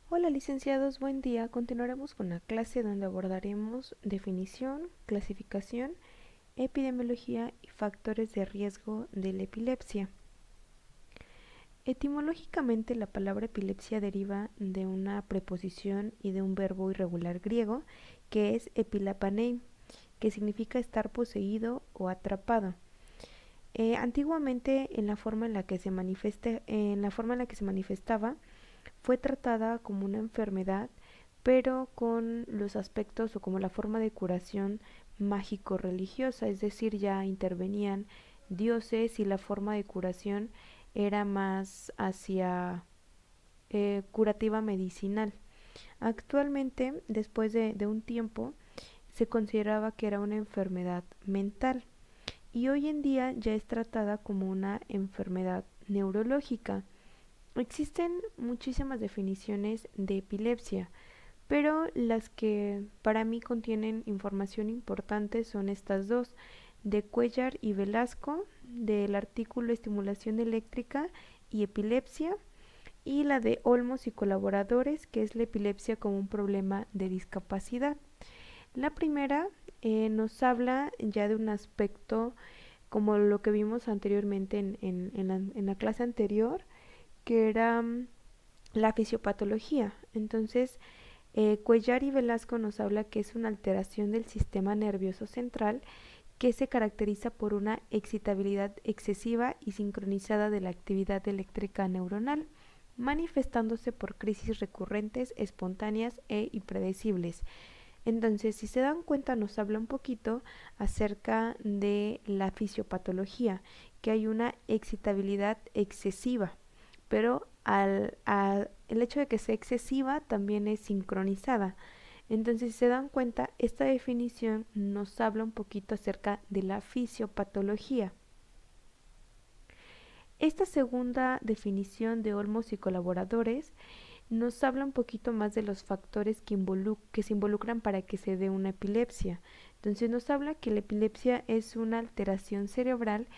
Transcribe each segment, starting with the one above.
Hola licenciados, buen día. Continuaremos con la clase donde abordaremos definición, clasificación, epidemiología y factores de riesgo de la epilepsia. Etimológicamente la palabra epilepsia deriva de una preposición y de un verbo irregular griego que es epilapanei, que significa estar poseído o atrapado. Antiguamente en la forma en la que se manifestaba fue tratada como una enfermedad, pero con los aspectos o como la forma de curación mágico-religiosa, es decir, ya intervenían dioses y la forma de curación era más hacia curativa medicinal. Actualmente, después de un tiempo, se consideraba que era una enfermedad mental y hoy en día ya es tratada como una enfermedad neurológica. Existen muchísimas definiciones de epilepsia, pero las que para mí contienen información importante son estas dos, de Cuellar y Velasco, del artículo Estimulación eléctrica y epilepsia, y la de Olmos y colaboradores, que es la epilepsia como un problema de discapacidad. La primera nos habla ya de un aspecto como lo que vimos anteriormente en la clase anterior, que era la fisiopatología. Entonces, Cuellar y Velasco nos habla que es una alteración del sistema nervioso central que se caracteriza por una excitabilidad excesiva y sincronizada de la actividad eléctrica neuronal, manifestándose por crisis recurrentes, espontáneas e impredecibles. Entonces, si se dan cuenta, nos habla un poquito acerca de la fisiopatología, que hay una excitabilidad excesiva, pero el hecho de que sea excesiva también es sincronizada. Entonces, si se dan cuenta, esta definición nos habla un poquito acerca de la fisiopatología. Esta segunda definición de Olmos y colaboradores nos habla un poquito más de los factores que se involucran para que se dé una epilepsia. Entonces nos habla que la epilepsia es una alteración cerebral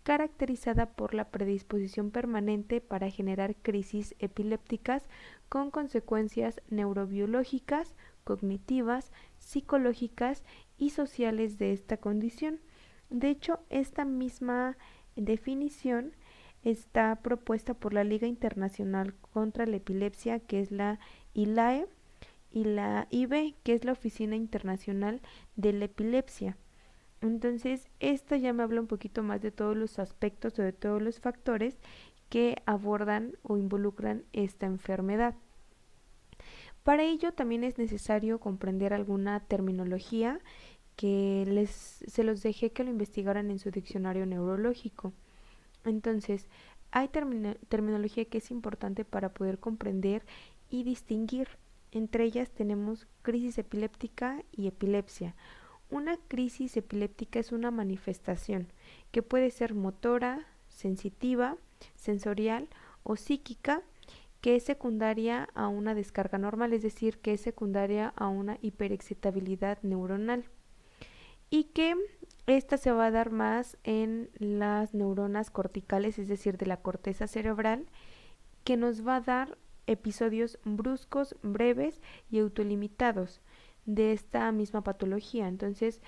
caracterizada por la predisposición permanente para generar crisis epilépticas con consecuencias neurobiológicas, cognitivas, psicológicas y sociales de esta condición. De hecho, esta misma definición está propuesta por la Liga Internacional contra la Epilepsia, que es la ILAE, y la IB, que es la Oficina Internacional de la Epilepsia. Entonces, esta ya me habla un poquito más de todos los aspectos o de todos los factores que abordan o involucran esta enfermedad. Para ello también es necesario comprender alguna terminología que se los dejé que lo investigaran en su diccionario neurológico. Entonces, hay terminología que es importante para poder comprender y distinguir. Entre ellas tenemos crisis epiléptica y epilepsia. Una crisis epiléptica es una manifestación que puede ser motora, sensitiva, sensorial o psíquica, que es secundaria a una descarga normal, es decir, que es secundaria a una hiperexcitabilidad neuronal y que esta se va a dar más en las neuronas corticales, es decir, de la corteza cerebral, que nos va a dar episodios bruscos, breves y autolimitados de esta misma patología. Entonces,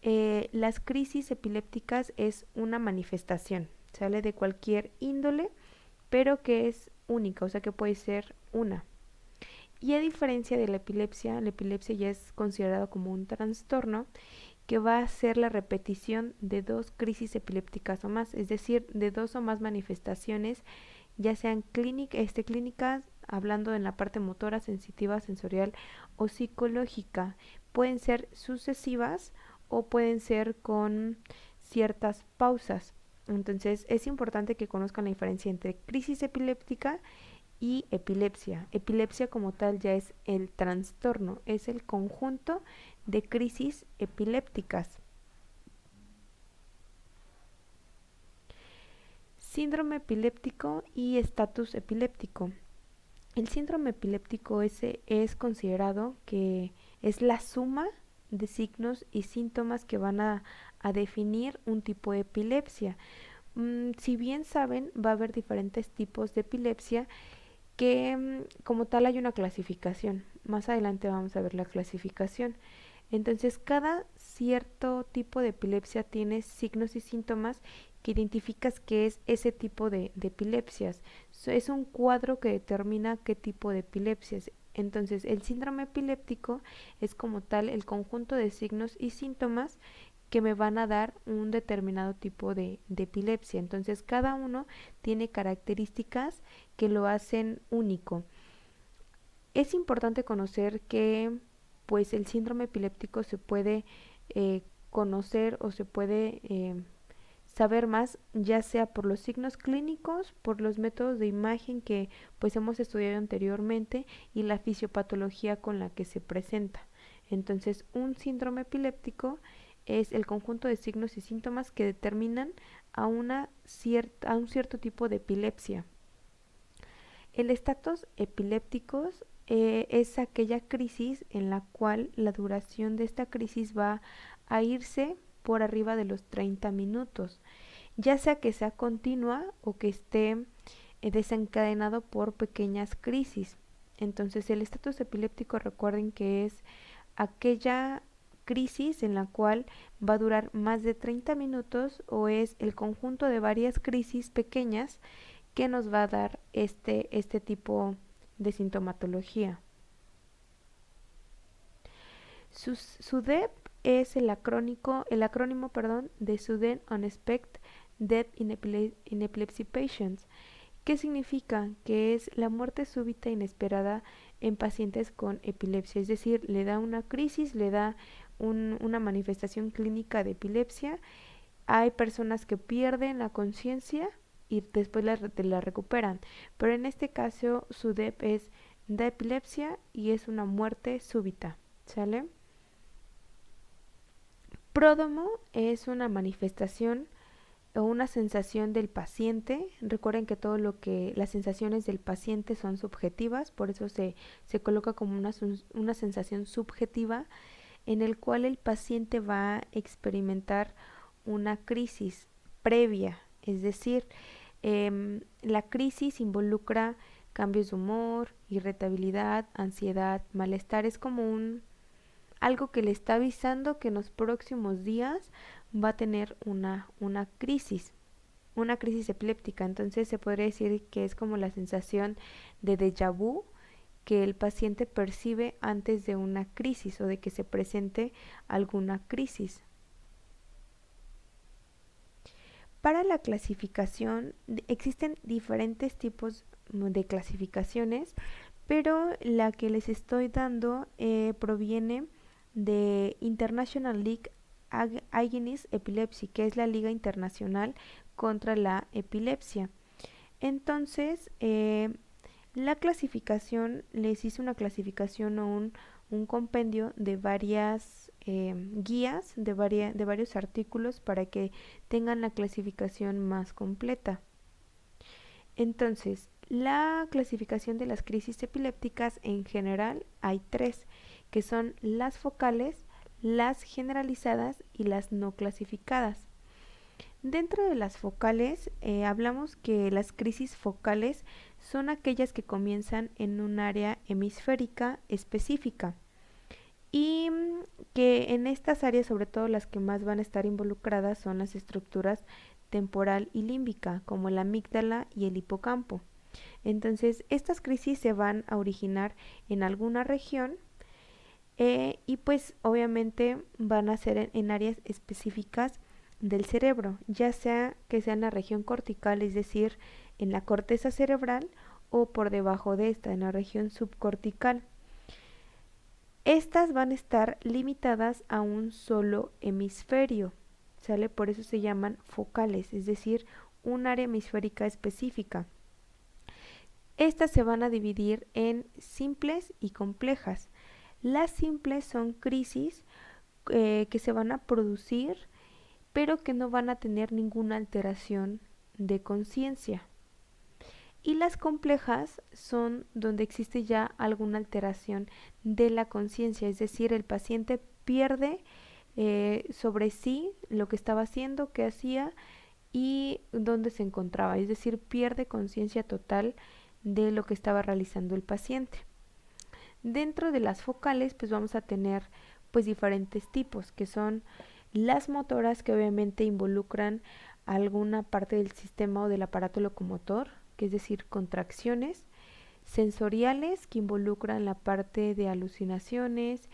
las crisis epilépticas es una manifestación, sale de cualquier índole, pero que es única, o sea que puede ser una. Y a diferencia de la epilepsia ya es considerado como un trastorno que va a ser la repetición de dos crisis epilépticas o más, es decir, de dos o más manifestaciones, ya sean clínicas, hablando en la parte motora, sensitiva, sensorial o psicológica. Pueden ser sucesivas o pueden ser con ciertas pausas. Entonces es importante que conozcan la diferencia entre crisis epiléptica y epilepsia. Epilepsia como tal ya es el trastorno, es el conjunto de crisis epilépticas. Síndrome epiléptico y estatus epiléptico. El síndrome epiléptico es considerado que es la suma de signos y síntomas que van a definir un tipo de epilepsia. Si bien saben, va a haber diferentes tipos de epilepsia que como tal hay una clasificación. Más adelante vamos a ver la clasificación. Entonces, cada cierto tipo de epilepsia tiene signos y síntomas que identificas que es ese tipo de epilepsias. Es un cuadro que determina qué tipo de epilepsias. Entonces, el síndrome epiléptico es como tal el conjunto de signos y síntomas que me van a dar un determinado tipo de epilepsia. Entonces, cada uno tiene características que lo hacen único. Es importante conocer que pues el síndrome epiléptico se puede conocer o se puede saber más, ya sea por los signos clínicos, por los métodos de imagen que pues hemos estudiado anteriormente y la fisiopatología con la que se presenta. Entonces, un síndrome epiléptico es el conjunto de signos y síntomas que determinan a un cierto tipo de epilepsia. El estatus epilépticos es aquella crisis en la cual la duración de esta crisis va a irse por arriba de los 30 minutos, ya sea que sea continua o que esté desencadenado por pequeñas crisis. Entonces, el estatus epiléptico, recuerden que es aquella crisis en la cual va a durar más de 30 minutos o es el conjunto de varias crisis pequeñas que nos va a dar este tipo de sintomatología. SUDEP es el acrónimo de Sudden Unexpected Death in Epilepsy Patients, que significa que es la muerte súbita e inesperada en pacientes con epilepsia, es decir, le da una crisis, le da una manifestación clínica de epilepsia. Hay personas que pierden la conciencia y después la recuperan, pero en este caso su DEP es da epilepsia y es una muerte súbita, ¿sale? Pródomo es una manifestación o una sensación del paciente. Recuerden que las sensaciones del paciente son subjetivas, por eso se coloca como una sensación subjetiva en el cual el paciente va a experimentar una crisis previa, es decir, la crisis involucra cambios de humor, irritabilidad, ansiedad, malestar, es como algo que le está avisando que en los próximos días va a tener una crisis epiléptica. Entonces se podría decir que es como la sensación de déjà vu que el paciente percibe antes de una crisis o de que se presente alguna crisis. Para la clasificación existen diferentes tipos de clasificaciones, pero la que les estoy dando proviene de International League Against Epilepsy, que es la Liga Internacional contra la Epilepsia. Entonces, la clasificación, les hice una clasificación o un compendio de varias guías, de varios artículos para que tengan la clasificación más completa. Entonces, la clasificación de las crisis epilépticas en general hay tres, que son las focales, las generalizadas y las no clasificadas. Dentro de las focales, hablamos que las crisis focales son aquellas que comienzan en un área hemisférica específica y que en estas áreas, sobre todo las que más van a estar involucradas, son las estructuras temporal y límbica, como la amígdala y el hipocampo. Entonces, estas crisis se van a originar en alguna región y pues obviamente van a ser en áreas específicas del cerebro, ya sea que sea en la región cortical, es decir, en la corteza cerebral, o por debajo de esta, en la región subcortical. Estas van a estar limitadas a un solo hemisferio, ¿sale? Por eso se llaman focales, es decir, un área hemisférica específica. Estas se van a dividir en simples y complejas. Las simples son crisis que se van a producir pero que no van a tener ninguna alteración de conciencia. Y las complejas son donde existe ya alguna alteración de la conciencia, es decir, el paciente pierde sobre sí lo que estaba haciendo, qué hacía y dónde se encontraba, es decir, pierde conciencia total de lo que estaba realizando el paciente. Dentro de las focales pues vamos a tener pues diferentes tipos, que son las motoras, que obviamente involucran alguna parte del sistema o del aparato locomotor, que es decir, contracciones; sensoriales, que involucran la parte de alucinaciones,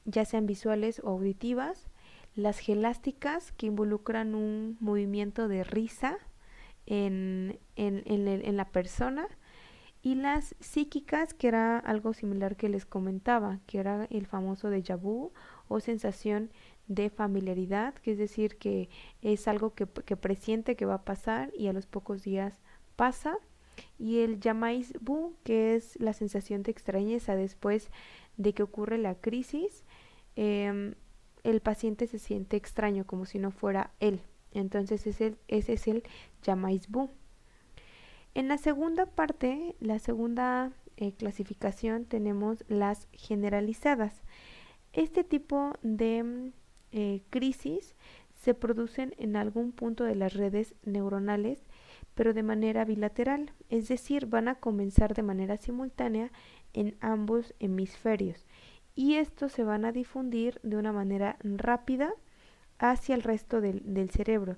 ya sean visuales o auditivas; las gelásticas, que involucran un movimiento de risa en la persona; y las psíquicas, que era algo similar que les comentaba, que era el famoso déjà vu o sensación de familiaridad, que es decir, que es algo que presiente que va a pasar y a los pocos días pasa; y el jamais vu, que es la sensación de extrañeza después de que ocurre la crisis. El paciente se siente extraño, como si no fuera él. Entonces ese es el jamais vu. En la segunda parte, la segunda clasificación, tenemos las generalizadas. Este tipo de crisis se producen en algún punto de las redes neuronales, pero de manera bilateral, es decir, van a comenzar de manera simultánea en ambos hemisferios, y estos se van a difundir de una manera rápida hacia el resto del cerebro.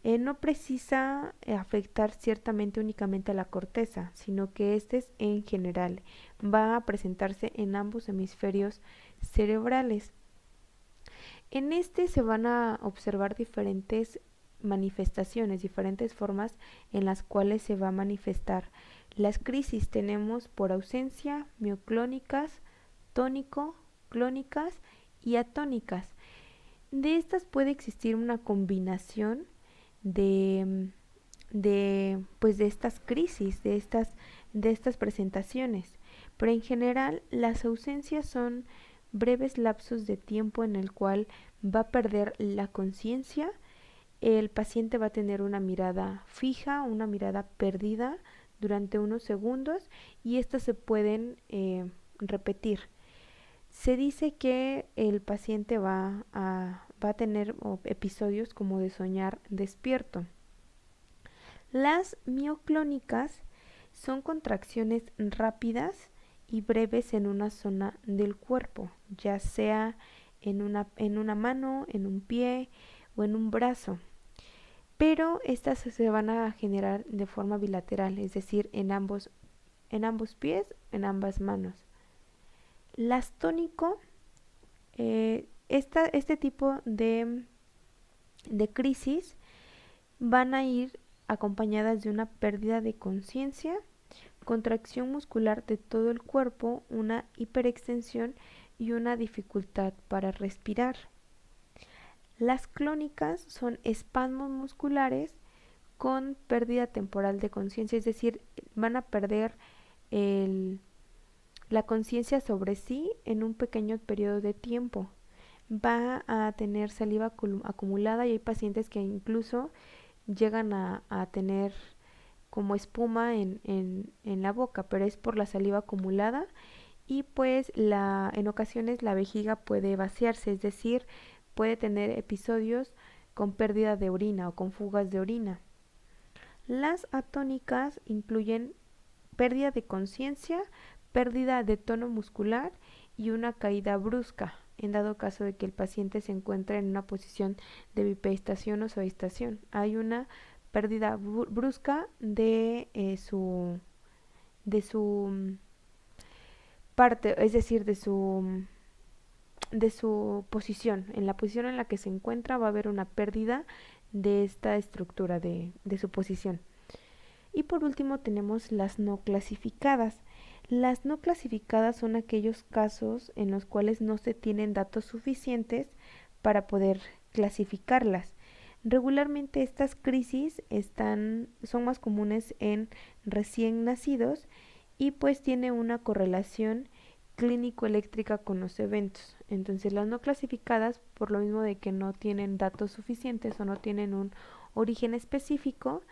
No precisa afectar ciertamente únicamente a la corteza, sino que este es en general, va a presentarse en ambos hemisferios cerebrales. En este se van a observar diferentes manifestaciones, diferentes formas en las cuales se va a manifestar las crisis. Tenemos por ausencia mioclónicas, tónico, clónicas y atónicas. De estas puede existir una combinación pues de estas crisis, de estas presentaciones, pero en general las ausencias son breves lapsos de tiempo en el cual va a perder la conciencia. El paciente va a tener una mirada fija, una mirada perdida durante unos segundos, y estas se pueden repetir. Se dice que el paciente va a tener episodios como de soñar despierto. Las mioclónicas son contracciones rápidas y breves en una zona del cuerpo, ya sea en una mano, en un pie o en un brazo. Pero estas se van a generar de forma bilateral, es decir, en ambos pies, en ambas manos. Las tónico, este tipo de crisis van a ir acompañadas de una pérdida de conciencia, contracción muscular de todo el cuerpo, una hiperextensión y una dificultad para respirar. Las clónicas son espasmos musculares con pérdida temporal de conciencia, es decir, van a perder la conciencia sobre sí en un pequeño periodo de tiempo. Va a tener saliva acumulada, y hay pacientes que incluso llegan a tener como espuma en la boca, pero es por la saliva acumulada. Y pues en ocasiones la vejiga puede vaciarse, es decir, puede tener episodios con pérdida de orina o con fugas de orina. Las atónicas incluyen pérdida de conciencia, pérdida de tono muscular y una caída brusca, en dado caso de que el paciente se encuentre en una posición de bipedestación o suavestación. Hay una pérdida brusca de su parte, es decir, de su posición. En la posición en la que se encuentra va a haber una pérdida de esta estructura de su posición. Y por último tenemos las no clasificadas. Las no clasificadas son aquellos casos en los cuales no se tienen datos suficientes para poder clasificarlas. Regularmente estas crisis son más comunes en recién nacidos, y pues tiene una correlación clínico-eléctrica con los eventos. Entonces las no clasificadas, por lo mismo de que no tienen datos suficientes o no tienen un origen específico,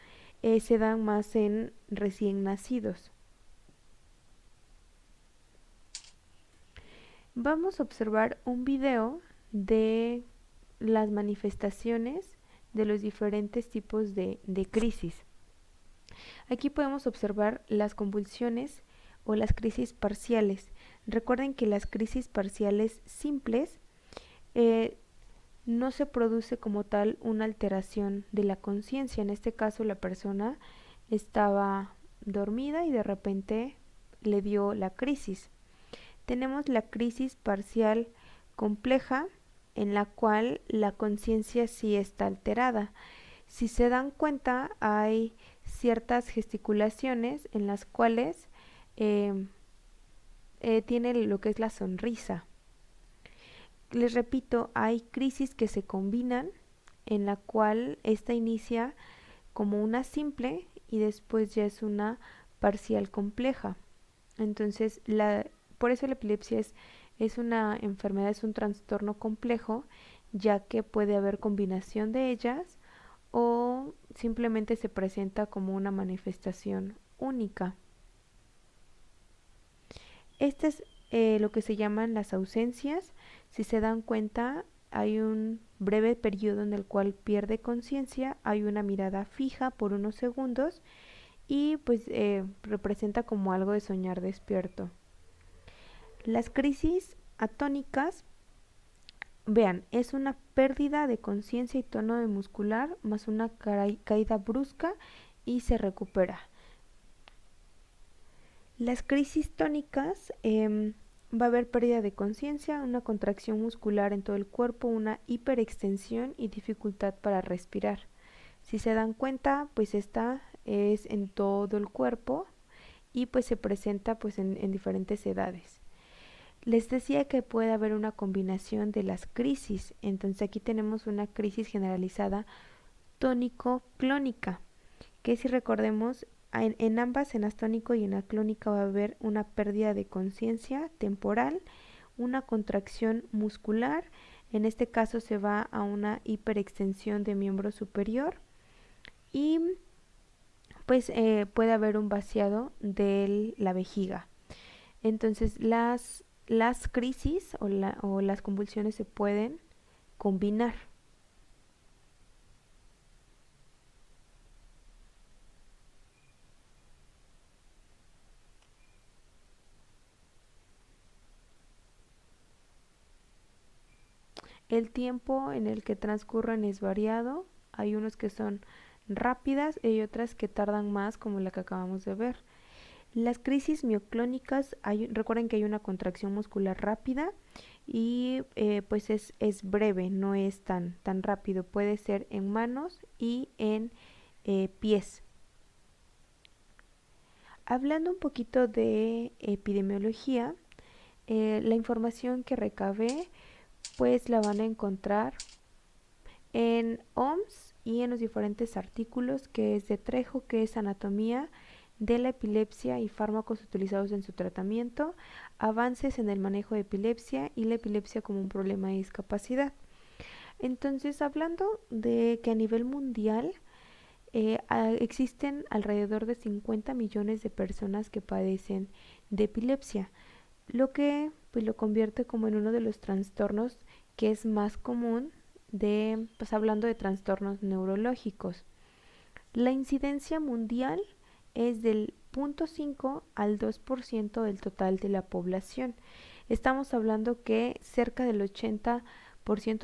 se dan más en recién nacidos. Vamos a observar un video de las manifestaciones de los diferentes tipos de crisis. Aquí podemos observar las convulsiones o las crisis parciales. Recuerden que las crisis parciales simples eh, no se produce como tal una alteración de la conciencia. En este caso la persona estaba dormida y de repente le dio la crisis. Tenemos la crisis parcial compleja en la cual la conciencia sí está alterada. Si se dan cuenta, hay ciertas gesticulaciones en las cuales eh, tiene lo que es la sonrisa. Les repito, hay crisis que se combinan en la cual esta inicia como una simple y después ya es una parcial compleja. Entonces, por eso la epilepsia es una enfermedad, es un trastorno complejo, ya que puede haber combinación de ellas o simplemente se presenta como una manifestación única. Este es lo que se llaman las ausencias. Si se dan cuenta, hay un breve periodo en el cual pierde conciencia, hay una mirada fija por unos segundos y pues representa como algo de soñar despierto. Las crisis atónicas, vean, es una pérdida de conciencia y tono de muscular más una caída brusca y se recupera. Las crisis tónicas, va a haber pérdida de conciencia, una contracción muscular en todo el cuerpo, una hiperextensión y dificultad para respirar. Si se dan cuenta, pues esta es en todo el cuerpo y pues se presenta pues en diferentes edades. Les decía que puede haber una combinación de las crisis, entonces aquí tenemos una crisis generalizada tónico-clónica, que si recordemos, en ambas, en astónico y en aclónica, va a haber una pérdida de conciencia temporal, una contracción muscular, en este caso se va a una hiperextensión de miembro superior y pues puede haber un vaciado de la vejiga. Entonces las crisis o las convulsiones se pueden combinar. El tiempo en el que transcurren es variado, hay unos que son rápidas y hay otras que tardan más, como la que acabamos de ver. Las crisis mioclónicas, recuerden que hay una contracción muscular rápida y pues es breve, no es tan rápido, puede ser en manos y en pies. Hablando un poquito de epidemiología, la información que recabé pues la van a encontrar en OMS y en los diferentes artículos, que es de Trejo, que es anatomía de la epilepsia y fármacos utilizados en su tratamiento, avances en el manejo de epilepsia y la epilepsia como un problema de discapacidad. Entonces, hablando de que a nivel mundial existen alrededor de 50 millones de personas que padecen de epilepsia, lo que pues lo convierte como en uno de los trastornos que es más común pues hablando de trastornos neurológicos. La incidencia mundial es del 0.5 al 2% del total de la población. Estamos hablando que cerca del 80%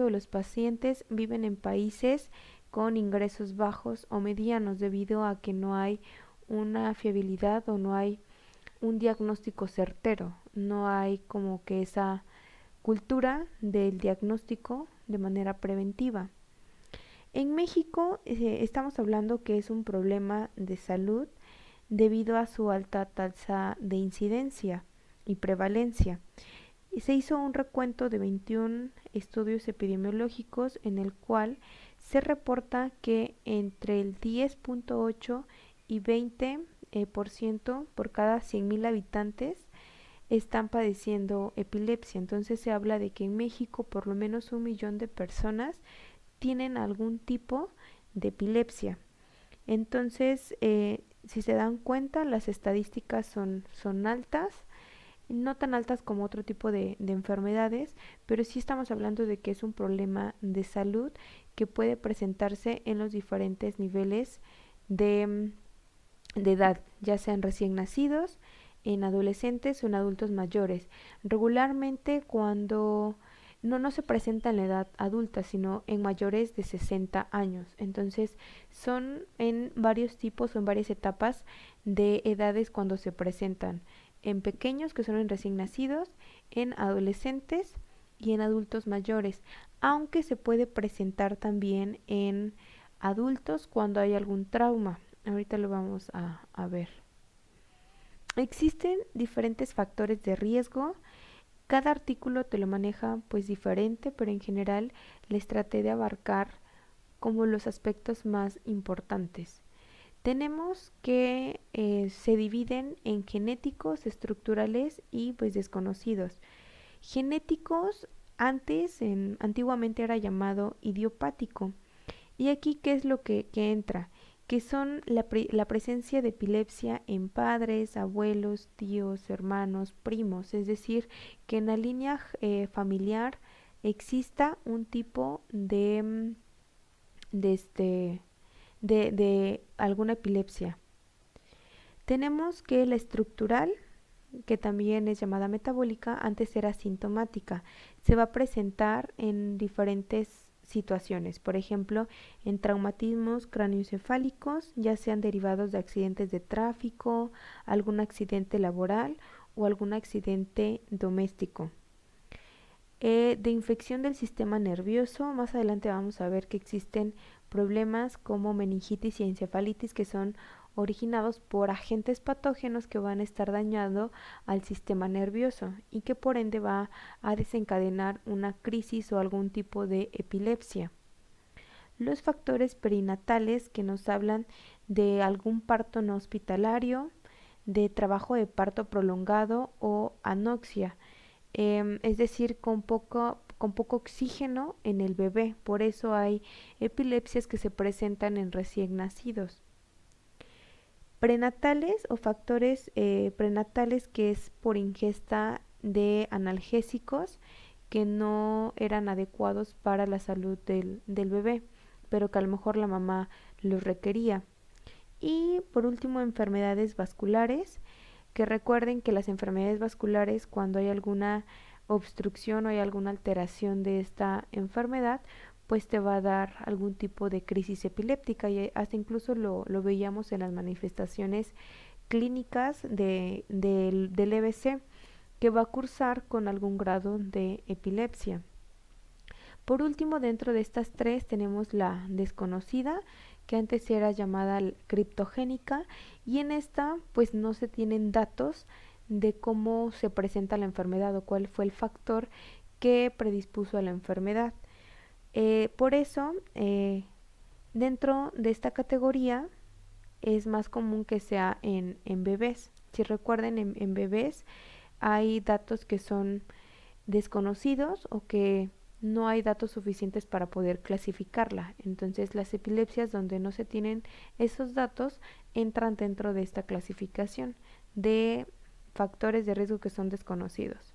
de los pacientes viven en países con ingresos bajos o medianos debido a que no hay una fiabilidad o no hay un diagnóstico certero, no hay como que esa cultura del diagnóstico de manera preventiva. En México estamos hablando que es un problema de salud debido a su alta tasa de incidencia y prevalencia. Se hizo un recuento de 21 estudios epidemiológicos en el cual se reporta que entre el 10.8 y 20% por cada 100.000 habitantes están padeciendo epilepsia. Entonces se habla de que en México por lo menos 1 millón de personas tienen algún tipo de epilepsia. Entonces, si se dan cuenta, las estadísticas son altas, no tan altas como otro tipo de enfermedades, pero sí estamos hablando de que es un problema de salud que puede presentarse en los diferentes niveles de de edad, ya sean recién nacidos, en adolescentes o en adultos mayores. Regularmente cuando no se presenta en la edad adulta, sino en mayores de 60 años. Entonces son en varios tipos o en varias etapas de edades cuando se presentan. En pequeños, que son en recién nacidos, en adolescentes y en adultos mayores, aunque se puede presentar también en adultos cuando hay algún trauma. Ahorita lo vamos a ver. Existen diferentes factores de riesgo. Cada artículo te lo maneja pues diferente, pero en general les traté de abarcar como los aspectos más importantes. Tenemos que se dividen en genéticos, estructurales y pues desconocidos. Genéticos antiguamente era llamado idiopático. Y aquí, ¿qué es lo que entra? Que son la presencia de epilepsia en padres, abuelos, tíos, hermanos, primos. Es decir, que en la línea familiar exista un tipo de alguna epilepsia. Tenemos que la estructural, que también es llamada metabólica, antes era sintomática. Se va a presentar en diferentes situaciones, por ejemplo, en traumatismos cráneoencefálicos, ya sean derivados de accidentes de tráfico, algún accidente laboral o algún accidente doméstico. De infección del sistema nervioso, más adelante vamos a ver que existen problemas como meningitis y encefalitis que son originados por agentes patógenos que van a estar dañando al sistema nervioso y que por ende va a desencadenar una crisis o algún tipo de epilepsia. Los factores perinatales que nos hablan de algún parto no hospitalario, de trabajo de parto prolongado o anoxia, es decir, con poco oxígeno en el bebé. Por eso hay epilepsias que se presentan en recién nacidos. Prenatales o factores prenatales, que es por ingesta de analgésicos que no eran adecuados para la salud del bebé, pero que a lo mejor la mamá los requería. Y por último, enfermedades vasculares, que recuerden que las enfermedades vasculares, cuando hay alguna obstrucción o hay alguna alteración de esta enfermedad, pues te va a dar algún tipo de crisis epiléptica y hasta incluso lo veíamos en las manifestaciones clínicas del EBC, que va a cursar con algún grado de epilepsia. Por último, dentro de estas tres tenemos la desconocida, que antes era llamada criptogénica, y en esta pues no se tienen datos de cómo se presenta la enfermedad o cuál fue el factor que predispuso a la enfermedad. Por eso, dentro de esta categoría es más común que sea en bebés. Si recuerden, en bebés hay datos que son desconocidos o que no hay datos suficientes para poder clasificarla. Entonces, las epilepsias donde no se tienen esos datos entran dentro de esta clasificación de factores de riesgo que son desconocidos.